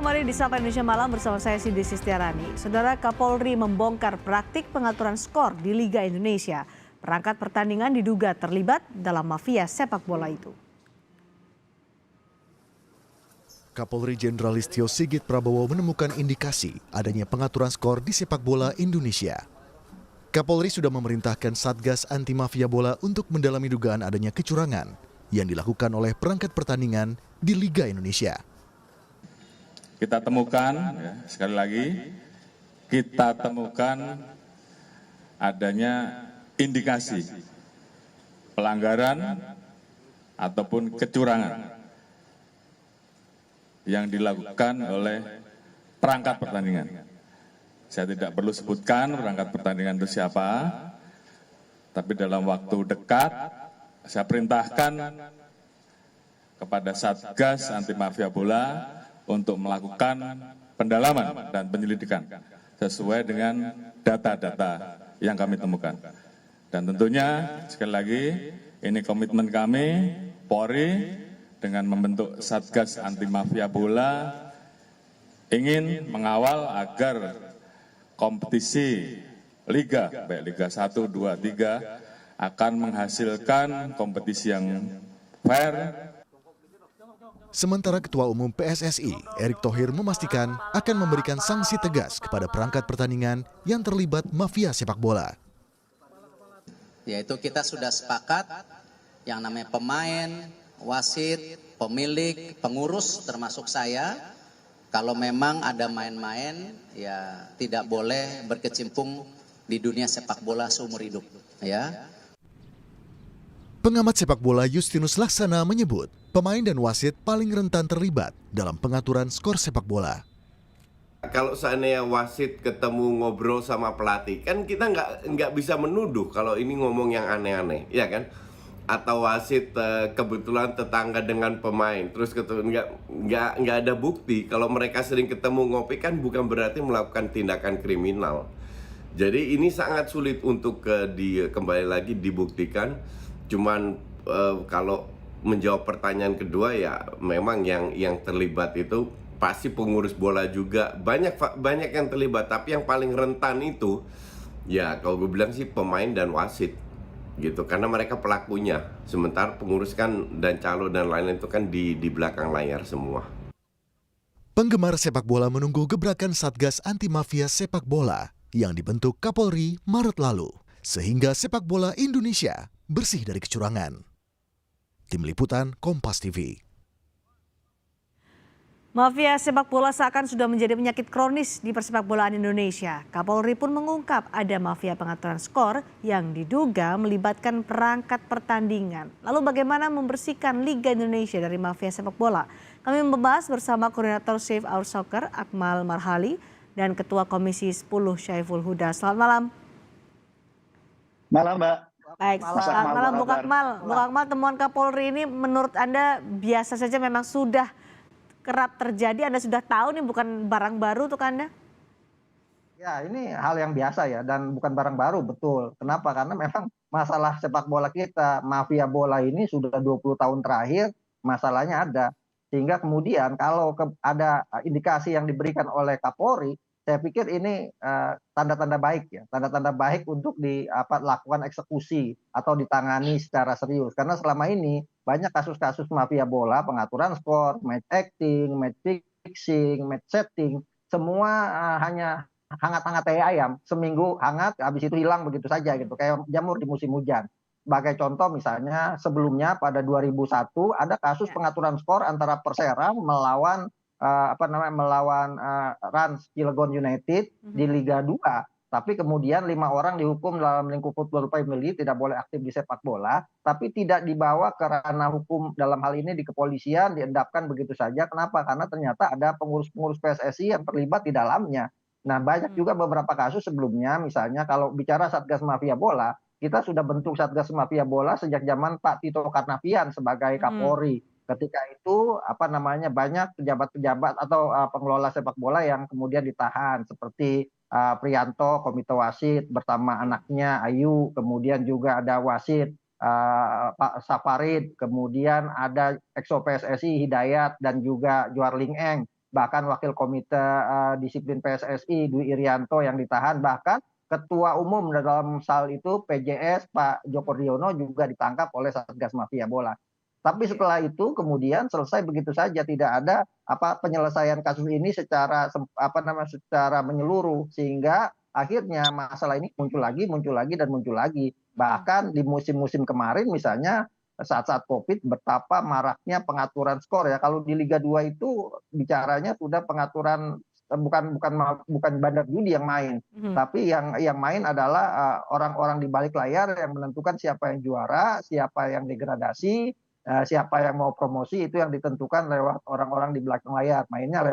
kembali di Sapa Indonesia Malam bersama saya Sidi Sistiarani. Saudara, Kapolri membongkar praktik pengaturan skor di Liga Indonesia. Perangkat pertandingan diduga terlibat dalam mafia sepak bola itu. Kapolri Jenderal Listio Sigit Prabowo menemukan indikasi adanya pengaturan skor di sepak bola Indonesia. Kapolri sudah memerintahkan Satgas Anti Mafia Bola untuk mendalami dugaan adanya kecurangan yang dilakukan oleh perangkat pertandingan di Liga Indonesia. Kita temukan, sekali lagi, kita temukan adanya indikasi pelanggaran ataupun kecurangan yang dilakukan oleh perangkat pertandingan. Saya tidak perlu sebutkan perangkat pertandingan itu siapa, tapi dalam waktu dekat saya perintahkan kepada Satgas Anti Mafia Bola untuk melakukan pendalaman dan penyelidikan sesuai dengan data-data yang kami temukan. Dan tentunya sekali lagi ini komitmen kami Polri dengan membentuk Satgas Anti Mafia Bola ingin mengawal agar kompetisi Liga, baik Liga 1, 2, 3 akan menghasilkan kompetisi yang fair. Sementara Ketua Umum PSSI, Erick Thohir memastikan akan memberikan sanksi tegas kepada perangkat pertandingan yang terlibat mafia sepak bola. Yaitu kita sudah sepakat yang namanya pemain, wasit, pemilik, pengurus termasuk saya, kalau memang ada main-main ya tidak boleh berkecimpung di dunia sepak bola seumur hidup, ya. Pengamat sepak bola Justinus Laksana menyebut pemain dan wasit paling rentan terlibat dalam pengaturan skor sepak bola. Kalau seandainya wasit ketemu ngobrol sama pelatih, kan kita nggak bisa menuduh kalau ini ngomong yang aneh-aneh, ya kan? Atau wasit kebetulan tetangga dengan pemain, terus nggak ada bukti. Kalau mereka sering ketemu ngopi kan bukan berarti melakukan tindakan kriminal. Jadi ini sangat sulit untuk kembali lagi dibuktikan. Cuman kalau menjawab pertanyaan kedua ya memang yang terlibat itu pasti pengurus bola juga, banyak yang terlibat, tapi yang paling rentan itu ya kalau gue bilang sih pemain dan wasit gitu, karena mereka pelakunya, sementara pengurus kan dan calo dan lain-lain itu kan di belakang layar semua. Penggemar sepak bola menunggu gebrakan Satgas Anti Mafia Sepak Bola yang dibentuk Kapolri Maret lalu, sehingga sepak bola Indonesia bersih dari kecurangan. Tim Liputan Kompas TV. Mafia sepak bola seakan sudah menjadi penyakit kronis di persepak bolaan Indonesia. Kapolri pun mengungkap ada mafia pengaturan skor yang diduga melibatkan perangkat pertandingan. Lalu bagaimana membersihkan Liga Indonesia dari mafia sepak bola? Kami membahas bersama Koordinator Save Our Soccer Akmal Marhali dan Ketua Komisi 10 Syaiful Huda. Selamat malam. Malam, Mbak. Baik, selamat malam Bung Akmal. Bung Akmal, temuan Kapolri ini menurut Anda biasa saja, memang sudah kerap terjadi? Anda sudah tahu nih bukan barang baru untuk Anda? Ya, ini hal yang biasa ya dan bukan barang baru, betul. Kenapa? Karena memang masalah sepak bola kita, mafia bola ini sudah 20 tahun terakhir masalahnya ada. Sehingga kemudian kalau ada indikasi yang diberikan oleh Kapolri, saya pikir ini tanda-tanda baik ya, tanda-tanda baik untuk dilakukan eksekusi atau ditangani secara serius. Karena selama ini banyak kasus-kasus mafia bola, pengaturan skor, match acting, match fixing, match setting, semua hanya hangat-hangat kayak ayam, seminggu hangat, habis itu hilang begitu saja gitu, kayak jamur di musim hujan. Sebagai contoh misalnya sebelumnya pada 2001 ada kasus pengaturan skor antara Persera melawan Rans Cilegon United di Liga 2, tapi kemudian 5 orang dihukum dalam lingkup Football Family, tidak boleh aktif di sepak bola, tapi tidak dibawa ke ranah hukum dalam hal ini di kepolisian, diendapkan begitu saja. Kenapa? Karena ternyata ada pengurus-pengurus PSSI yang terlibat di dalamnya. Nah, banyak juga beberapa kasus sebelumnya, misalnya kalau bicara Satgas Mafia Bola, kita sudah bentuk Satgas Mafia Bola sejak zaman Pak Tito Karnavian sebagai Kapolri. Ketika itu banyak pejabat-pejabat atau pengelola sepak bola yang kemudian ditahan seperti Priyanto, komite wasit bersama anaknya Ayu, kemudian juga ada wasit Pak Safarid, kemudian ada Exo PSSI Hidayat dan juga Juarling Eng. bahkan Wakil Komite Disiplin PSSI Dwi Irianto yang ditahan, bahkan Ketua Umum dalam hal itu PJS Pak Joko Riono juga ditangkap oleh Satgas Mafia Bola. Tapi setelah itu kemudian selesai begitu saja, tidak ada penyelesaian kasus ini secara secara menyeluruh, sehingga akhirnya masalah ini muncul lagi dan muncul lagi. Bahkan di musim-musim kemarin misalnya saat-saat COVID betapa maraknya pengaturan skor ya. Kalau di Liga 2 itu bicaranya sudah pengaturan bukan bandar judi yang main, tapi yang main adalah orang-orang di balik layar yang menentukan siapa yang juara, siapa yang degradasi, siapa yang mau promosi, itu yang ditentukan lewat orang-orang di belakang layar. Mainnya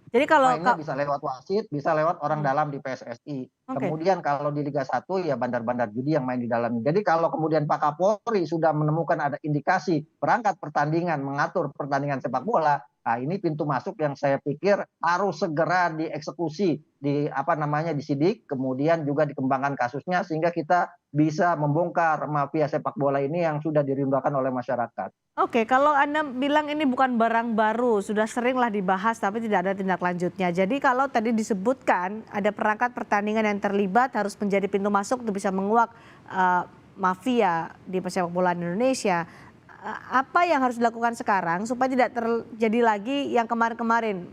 Jadi kalau bisa lewat wasit, bisa lewat orang dalam di PSSI. Kemudian kalau di Liga 1 ya bandar-bandar judi yang main di dalamnya. Jadi kalau kemudian Pak Kapolri sudah menemukan ada indikasi perangkat pertandingan mengatur pertandingan sepak bola, nah ini pintu masuk yang saya pikir harus segera dieksekusi, disidik, kemudian juga dikembangkan kasusnya sehingga kita bisa membongkar mafia sepak bola ini yang sudah dirindukan oleh masyarakat. Oke, kalau Anda bilang ini bukan barang baru, sudah seringlah dibahas tapi tidak ada tindak lanjutnya. Jadi kalau tadi disebutkan ada perangkat pertandingan yang terlibat harus menjadi pintu masuk untuk bisa menguak mafia di sepak bola Indonesia. Apa yang harus dilakukan sekarang supaya tidak terjadi lagi yang kemarin-kemarin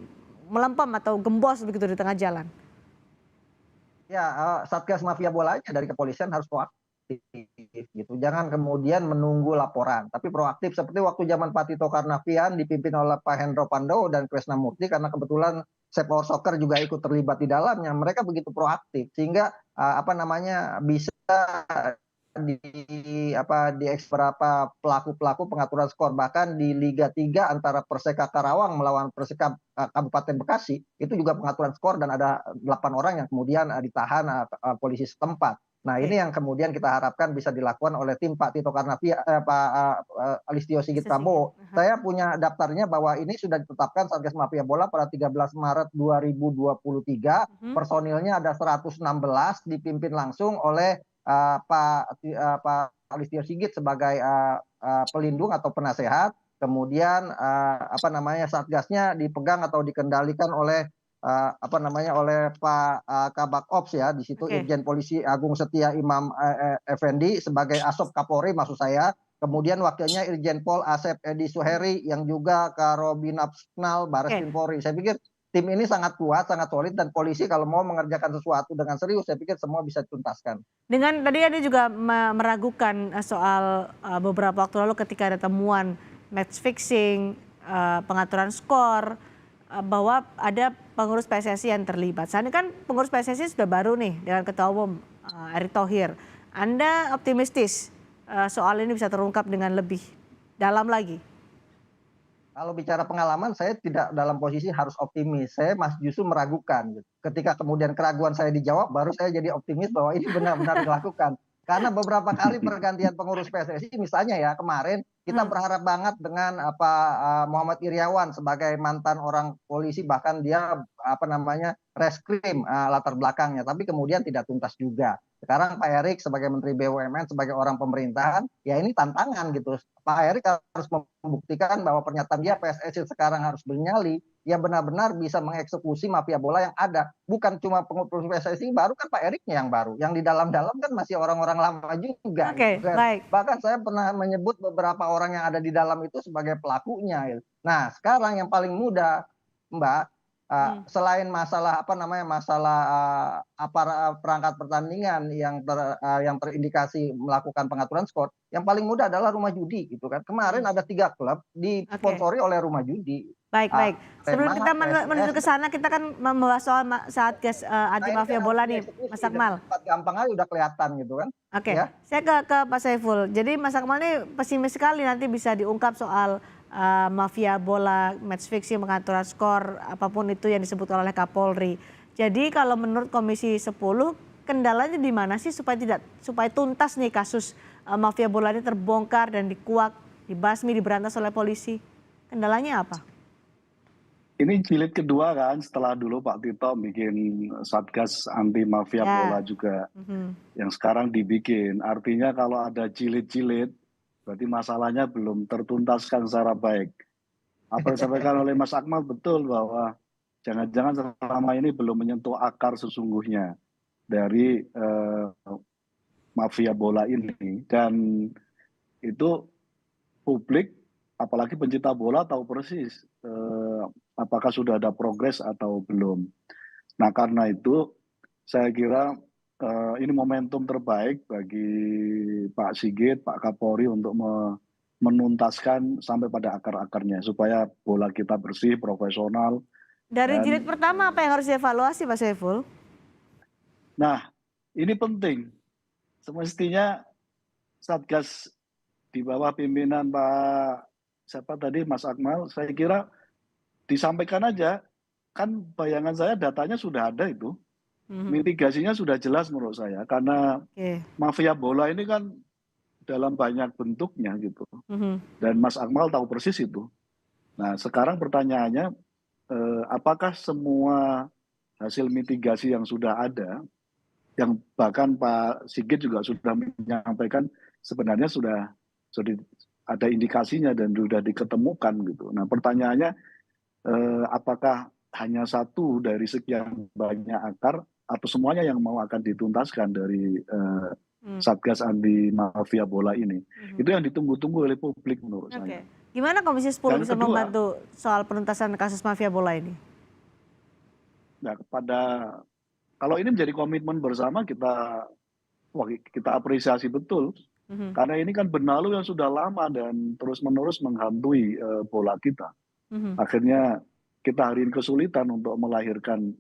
melempem atau gembos begitu di tengah jalan? Ya, Satgas Mafia Bolanya dari kepolisian harus proaktif gitu. Jangan kemudian menunggu laporan, tapi proaktif seperti waktu zaman Pak Tito Karnavian dipimpin oleh Pak Hendro Pandowo dan Krisnamurti, karena kebetulan Sepak Soccer juga ikut terlibat di dalamnya. Mereka begitu proaktif sehingga bisa beberapa pelaku-pelaku pengaturan skor, bahkan di Liga 3 antara Perseka Karawang melawan Perseka Kabupaten Bekasi itu juga pengaturan skor dan ada 8 orang yang kemudian ditahan polisi setempat. Nah, ini yang kemudian kita harapkan bisa dilakukan oleh tim Pak Tito Karnavian, Pak Listio Sigit Prabowo. Saya punya daftarnya bahwa ini sudah ditetapkan Satgas Mafia Bola pada 13 Maret 2023. Personilnya ada 116 dipimpin langsung oleh Pak Listio Sigit sebagai pelindung atau penasehat. Kemudian Satgasnya dipegang atau dikendalikan oleh oleh Pak Kabak Ops ya, di situ Irjen Polisi Agung Setia Imam Effendi sebagai Asop Kapolri maksud saya. Kemudian wakilnya Irjen Pol Asep Edi Suheri yang juga Karobinapsnal Baris Krim Polri. Saya pikir tim ini sangat kuat, sangat solid, dan polisi kalau mau mengerjakan sesuatu dengan serius, saya pikir semua bisa dituntaskan. Dengan tadi ada juga meragukan soal beberapa waktu lalu ketika ada temuan match fixing, pengaturan skor, bahwa ada pengurus PSSI yang terlibat. Saat ini kan pengurus PSSI sudah baru nih dengan Ketua Umum Erick Thohir. Anda optimistis soal ini bisa terungkap dengan lebih dalam lagi? Kalau bicara pengalaman, saya tidak dalam posisi harus optimis. Saya justru meragukan. Ketika kemudian keraguan saya dijawab, baru saya jadi optimis bahwa ini benar-benar dilakukan. Karena beberapa kali pergantian pengurus PSSI, misalnya ya kemarin kita berharap banget dengan Muhammad Iriawan sebagai mantan orang polisi, bahkan dia reskrim latar belakangnya, tapi kemudian tidak tuntas juga. Sekarang Pak Erick sebagai Menteri BUMN, sebagai orang pemerintahan, ya ini tantangan gitu. Pak Erick harus membuktikan bahwa pernyataan dia PSSI sekarang harus bernyali, ya benar-benar bisa mengeksekusi mafia bola yang ada. Bukan cuma pengurus PSSI baru, kan Pak Ericknya yang baru. Yang di dalam-dalam kan masih orang-orang lama juga. Oke, gitu kan. baik. Bahkan saya pernah menyebut beberapa orang yang ada di dalam itu sebagai pelakunya. Gitu. Nah, sekarang yang paling mudah, Mbak, selain masalah perangkat pertandingan yang terindikasi melakukan pengaturan skor, yang paling mudah adalah rumah judi gitu kan. Kemarin ada 3 klub disponsori oleh rumah judi. Baik. Sebelum kita menuju ke sana, kita kan membahas soal Satgas anti mafia bola nih, Mas Akmal. Gampang aja udah kelihatan gitu kan. Oke, ya. saya ke Pak Saiful. Jadi Mas Akmal ini pesimis sekali nanti bisa diungkap soal mafia bola, match fixing, pengaturan skor, apapun itu yang disebut oleh Kapolri. Jadi kalau menurut Komisi 10, kendalanya di mana sih supaya tuntas nih kasus mafia bola ini terbongkar dan dikuak, dibasmi, diberantas oleh polisi? Kendalanya apa? Ini jilid kedua kan, setelah dulu Pak Tito bikin Satgas anti mafia bola juga, yang sekarang dibikin. Artinya kalau ada jilid-jilid, berarti masalahnya belum tertuntaskan secara baik. Apa yang disampaikan oleh Mas Akmal betul bahwa jangan-jangan selama ini belum menyentuh akar sesungguhnya dari mafia bola ini, dan itu publik apalagi pencinta bola tahu persis apakah sudah ada progres atau belum. Nah karena itu saya kira ini momentum terbaik bagi Pak Sigit, Pak Kapolri untuk menuntaskan sampai pada akar-akarnya supaya bola kita bersih, profesional. Dari Dan jilid pertama apa yang harus dievaluasi Pak Saiful? nah ini penting, semestinya Satgas di bawah pimpinan Pak siapa tadi Mas Akmal, saya kira disampaikan aja, kan bayangan saya datanya sudah ada itu, mitigasinya sudah jelas menurut saya, karena Oke. mafia bola ini kan dalam banyak bentuknya gitu, dan Mas Akmal tahu persis itu. Nah sekarang pertanyaannya, apakah semua hasil mitigasi yang sudah ada, yang bahkan Pak Sigit juga sudah menyampaikan sebenarnya sudah ada indikasinya dan sudah diketemukan gitu. Nah pertanyaannya, apakah hanya satu dari sekian banyak akar atau semuanya yang mau akan dituntaskan dari Satgas anti mafia bola ini? Itu yang ditunggu-tunggu oleh publik menurut saya. Gimana Komisi 10 Yang bisa kedua, membantu soal penuntasan kasus mafia bola ini? Nah, kalau ini menjadi komitmen bersama kita apresiasi betul, karena ini kan benalu yang sudah lama dan terus-menerus menghantui bola kita. Akhirnya kita hari ini kesulitan untuk melahirkan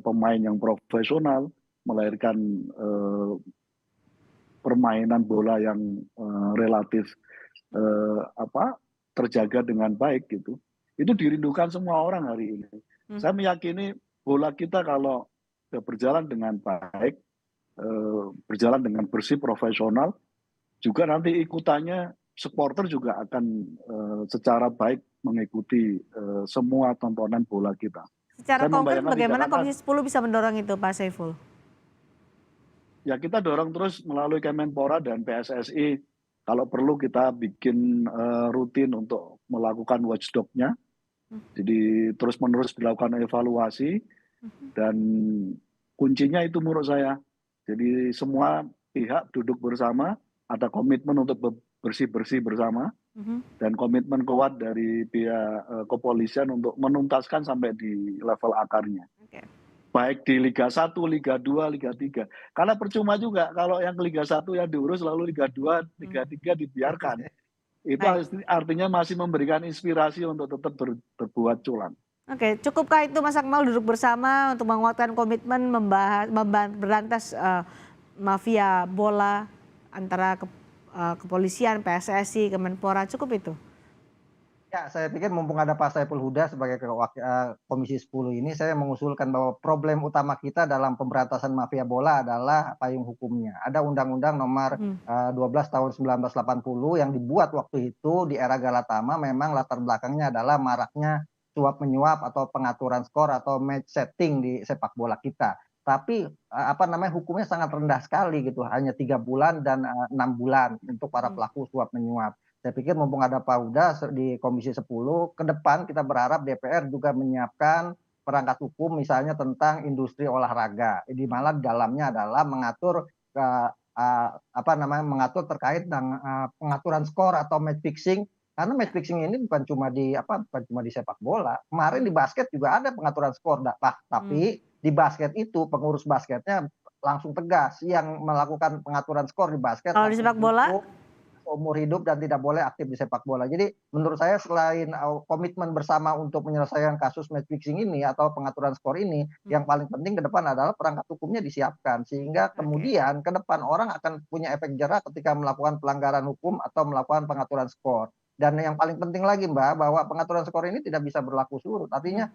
pemain yang profesional, melahirkan permainan bola yang relatif terjaga dengan baik gitu. Itu dirindukan semua orang hari ini. Saya meyakini bola kita kalau berjalan dengan baik, berjalan dengan bersih, profesional, juga nanti ikutannya supporter juga akan secara baik mengikuti semua tontonan bola kita. Secara Saya konkret membayangkan di bagaimana Jakarta, Komisi 10 bisa mendorong itu Pak Saiful? ya kita dorong terus melalui Kemenpora dan PSSI. Kalau perlu kita bikin rutin untuk melakukan watchdog-nya. Jadi terus-menerus dilakukan evaluasi, dan kuncinya itu menurut saya. Jadi semua pihak duduk bersama, ada komitmen untuk bersih-bersih bersama, dan komitmen kuat dari pihak kepolisian untuk menuntaskan sampai di level akarnya. Baik di Liga 1, Liga 2, Liga 3. Karena percuma juga kalau yang Liga 1 yang diurus lalu Liga 2, Liga 3 dibiarkan. Itu artinya masih memberikan inspirasi untuk tetap berbuat culang. Oke, cukupkah itu Mas Akmal duduk bersama untuk menguatkan komitmen berantas mafia bola antara kepolisian, PSSI, Kemenpora, cukup itu? Ya, saya pikir mumpung ada Pak Saiful Huda sebagai Komisi 10 ini, saya mengusulkan bahwa problem utama kita dalam pemberantasan mafia bola adalah payung hukumnya. Ada Undang-Undang Nomor 12 Tahun 1980 yang dibuat waktu itu di era Galatama, memang latar belakangnya adalah maraknya suap menyuap atau pengaturan skor atau match setting di sepak bola kita. Tapi hukumnya sangat rendah sekali gitu, hanya 3 bulan dan 6 bulan untuk para pelaku suap menyuap. Saya pikir mumpung ada Pak Huda di Komisi 10, ke depan kita berharap DPR juga menyiapkan perangkat hukum misalnya tentang industri olahraga. Di mana di dalamnya adalah mengatur mengatur terkait dengan pengaturan skor atau match fixing. Karena match fixing ini bukan cuma di sepak bola. Kemarin di basket juga ada pengaturan skor, tapi di basket itu pengurus basketnya langsung tegas, yang melakukan pengaturan skor di basket. Kalau di sepak bola umur hidup dan tidak boleh aktif di sepak bola. Jadi menurut saya selain komitmen bersama untuk menyelesaikan kasus match fixing ini atau pengaturan skor ini, yang paling penting ke depan adalah perangkat hukumnya disiapkan, sehingga kemudian ke depan orang akan punya efek jerah ketika melakukan pelanggaran hukum atau melakukan pengaturan skor. Dan yang paling penting lagi Mbak, bahwa pengaturan skor ini tidak bisa berlaku surut. Artinya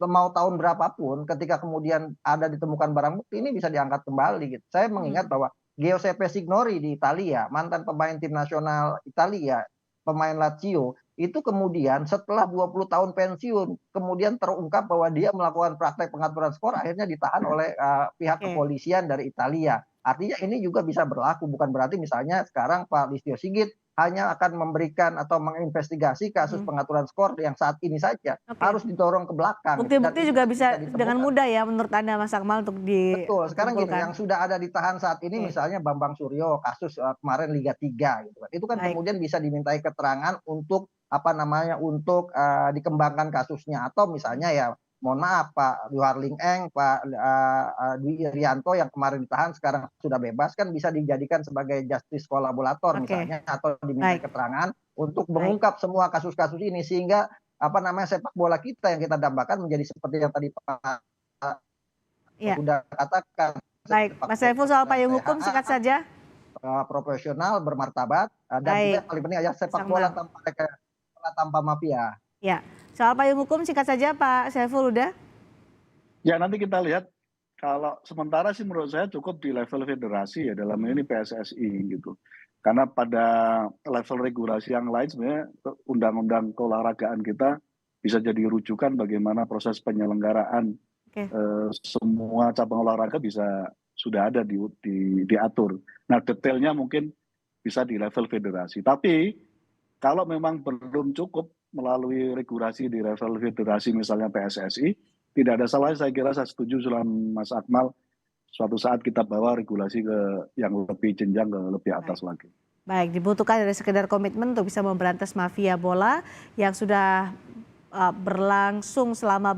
mau tahun berapapun, ketika kemudian ada ditemukan barang bukti, ini bisa diangkat kembali gitu. Saya mengingat bahwa Giuseppe Signori di Italia, mantan pemain tim nasional Italia, pemain Lazio, itu kemudian setelah 20 tahun pensiun, kemudian terungkap bahwa dia melakukan praktek pengaturan skor, akhirnya ditahan oleh pihak kepolisian dari Italia. Artinya ini juga bisa berlaku, bukan berarti misalnya sekarang Pak Listio Sigit hanya akan memberikan atau menginvestigasi kasus pengaturan skor yang saat ini saja. Oke. Harus didorong ke belakang. Bukti-bukti Dan juga itu bisa ditemukan. dengan mudah ya menurut Anda Mas Akmal untuk Betul, sekarang gini, dikumpulkan. yang sudah ada ditahan saat ini Oke. misalnya Bambang Suryo, kasus kemarin Liga 3 gitu kan. Itu kan Baik. kemudian bisa dimintai keterangan untuk untuk dikembangkan kasusnya, atau misalnya ya mohon maaf Pak Dwi Eng, Pak Dwi Irianto yang kemarin ditahan sekarang sudah bebas, kan bisa dijadikan sebagai justice kolaborator Oke. misalnya, atau dimintai Baik. keterangan untuk Baik. mengungkap semua kasus-kasus ini, sehingga sepak bola kita yang kita dambakan menjadi seperti yang tadi Pak Iya. sudah katakan. Baik, Sepak Mas Saiful bola soal payung hukum sehat, singkat saja. profesional, bermartabat, dan juga Baik. yang paling penting adalah sepak Mas bola Akmal. tanpa mafia. Ya, soal payung hukum singkat saja Pak Saiful udah. Ya nanti kita lihat, kalau sementara sih menurut saya cukup di level federasi ya, dalam ini PSSI gitu. Karena pada level regulasi yang lain sebenarnya undang-undang keolahragaan kita bisa jadi rujukan bagaimana proses penyelenggaraan Oke. semua cabang olahraga sudah ada diatur. Nah detailnya mungkin bisa di level federasi. Tapi kalau memang belum cukup melalui regulasi di level federasi misalnya PSSI, tidak ada salahnya, saya kira saya setuju dengan Mas Akmal, suatu saat kita bawa regulasi ke yang lebih jenjang, ke lebih atas lagi. Baik, dibutuhkan dari sekedar komitmen untuk bisa memberantas mafia bola yang sudah berlangsung selama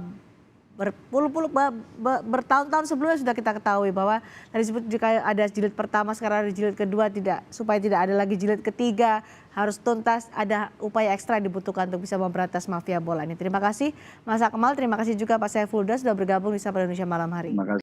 bertahun-tahun sebelumnya. Sudah kita ketahui bahwa tadi disebut jika ada jilid pertama, sekarang ada jilid kedua, supaya tidak ada lagi jilid ketiga, harus tuntas, ada upaya ekstra yang dibutuhkan untuk bisa memberantas mafia bola ini. Terima kasih Mas Akmal, terima kasih juga Pak Saiful Huda sudah bergabung di Sapa Indonesia malam hari ini. Terima kasih.